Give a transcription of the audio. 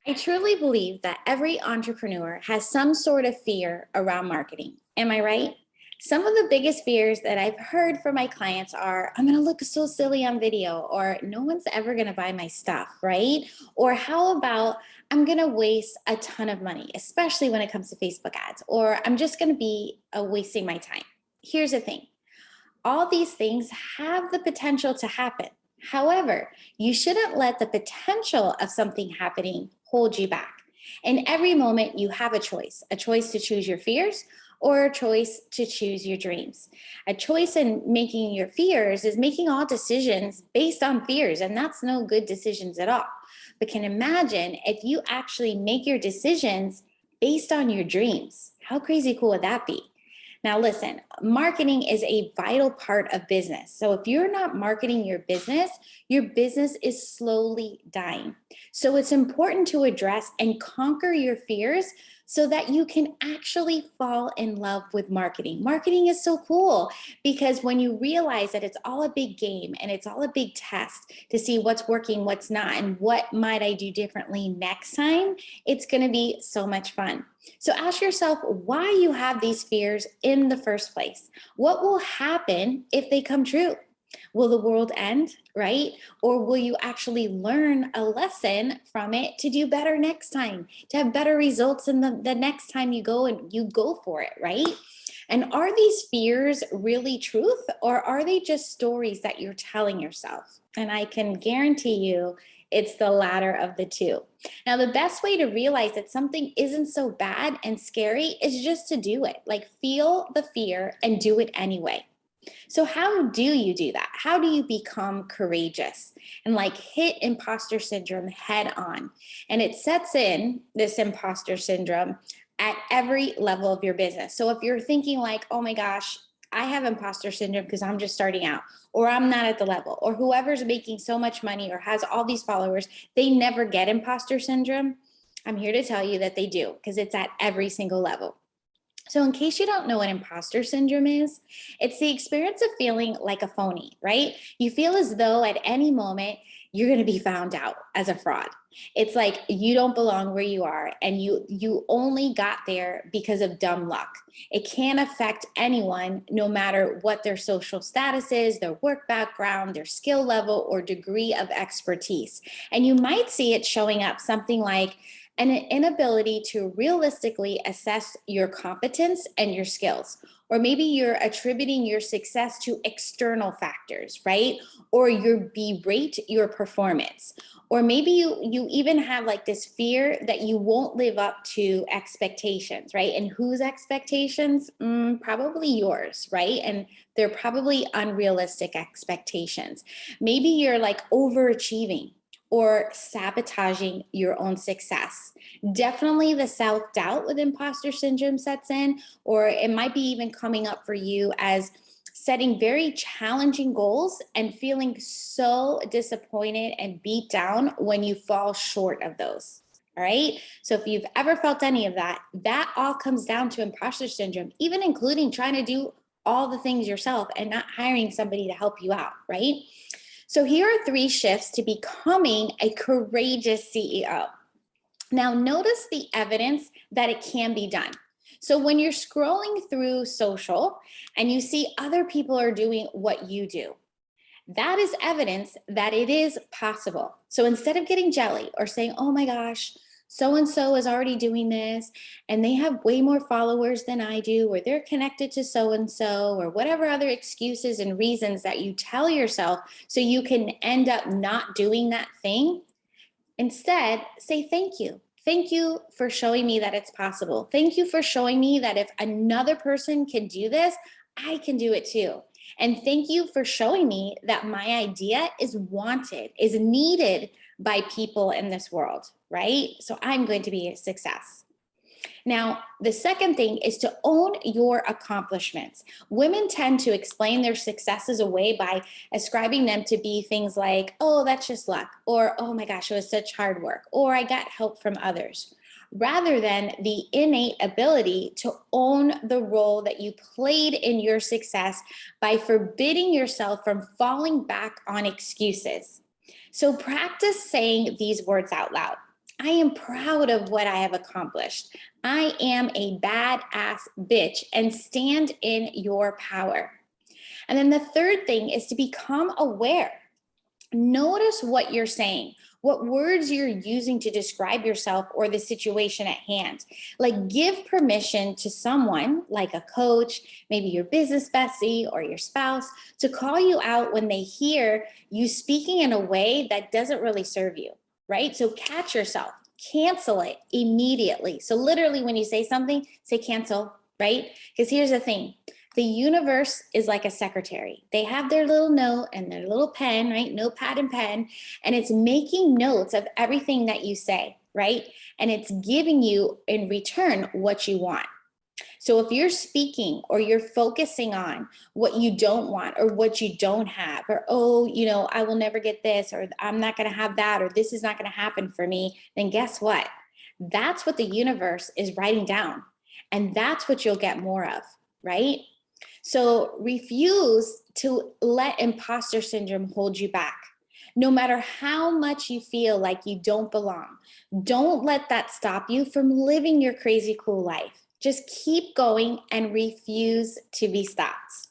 I truly believe that every entrepreneur has some sort of fear around marketing. Am I right? Some of the biggest fears that I've heard from my clients are I'm going to look so silly on video, or no one's ever going to buy my stuff, right? Or how about I'm going to waste a ton of money, especially when it comes to Facebook ads, or I'm just going to be wasting my time. Here's the thing, all these things have the potential to happen. However, you shouldn't let the potential of something happening hold you back. In every moment, you have a choice to choose your fears or a choice to choose your dreams. A choice in making your fears is making all decisions based on fears, and that's no good decisions at all. But can imagine if you actually make your decisions based on your dreams. How crazy cool would that be? Now, listen, marketing is a vital part of business. So if you're not marketing your business is slowly dying. So it's important to address and conquer your fears so that you can actually fall in love with marketing. Marketing is so cool because when you realize that it's all a big game and it's all a big test to see what's working, what's not, and what might I do differently next time, it's going to be so much fun. So ask yourself why you have these fears in the first place. What will happen if they come true? Will the world end, right? Or will you actually learn a lesson from it to do better next time, to have better results in the next time you go for it, right? And are these fears really truth, or are they just stories that you're telling yourself? And I can guarantee you it's the latter of the two. Now, the best way to realize that something isn't so bad and scary is just to do it. Like, feel the fear and do it anyway. So how do you do that? How do you become courageous and like hit imposter syndrome head on? And it sets in, this imposter syndrome, at every level of your business. So if you're thinking like, oh my gosh, I have imposter syndrome because I'm just starting out, or I'm not at the level, or whoever's making so much money or has all these followers, they never get imposter syndrome. I'm here to tell you that they do, because it's at every single level. So, in case you don't know what imposter syndrome is, it's the experience of feeling like a phony, right? You feel as though at any moment you're going to be found out as a fraud. It's like you don't belong where you are, and you only got there because of dumb luck. It can't affect anyone, no matter what their social status is, their work background, their skill level, or degree of expertise. And you might see it showing up something like an inability to realistically assess your competence and your skills. Or maybe you're attributing your success to external factors, right? Or you berate your performance. Or maybe you even have like this fear that you won't live up to expectations, right? And whose expectations? Probably yours, right? And they're probably unrealistic expectations. Maybe you're like overachieving or sabotaging your own success. Definitely the self-doubt with imposter syndrome sets in, or it might be even coming up for you as setting very challenging goals and feeling so disappointed and beat down when you fall short of those. All right. So if you've ever felt any of that, that all comes down to imposter syndrome, even including trying to do all the things yourself and not hiring somebody to help you out, right? So here are 3 shifts to becoming a courageous CEO. Now, notice the evidence that it can be done. So when you're scrolling through social and you see other people are doing what you do, that is evidence that it is possible. So instead of getting jelly or saying, oh my gosh, so and so is already doing this and they have way more followers than I do, or they're connected to so and so, or whatever other excuses and reasons that you tell yourself so you can end up not doing that thing, instead say thank you. Thank you for showing me that it's possible. Thank you for showing me that if another person can do this, I can do it too. And thank you for showing me that my idea is wanted, is needed by people in this world, right? So I'm going to be a success. Now, the second thing is to own your accomplishments. Women tend to explain their successes away by ascribing them to be things like, oh, that's just luck, or oh my gosh, it was such hard work, or I got help from others, rather than the innate ability to own the role that you played in your success by forbidding yourself from falling back on excuses. So practice saying these words out loud. I am proud of what I have accomplished. I am a badass bitch, and stand in your power. And then the third thing is to become aware. Notice what you're saying, what words you're using to describe yourself or the situation at hand. Like, give permission to someone, like a coach, maybe your business bestie or your spouse, to call you out when they hear you speaking in a way that doesn't really serve you, right? So catch yourself, cancel it immediately. So, literally, when you say something, say cancel, right? Because here's the thing, the universe is like a secretary. They have their little note and their little pen, right? Notepad and pen, and it's making notes of everything that you say, right? And it's giving you in return what you want. So if you're speaking or you're focusing on what you don't want or what you don't have, or, oh, I will never get this, or I'm not going to have that, or this is not going to happen for me, then guess what? That's what the universe is writing down. And that's what you'll get more of, right? So refuse to let imposter syndrome hold you back. No matter how much you feel like you don't belong, don't let that stop you from living your crazy cool life. Just keep going and refuse to be stopped.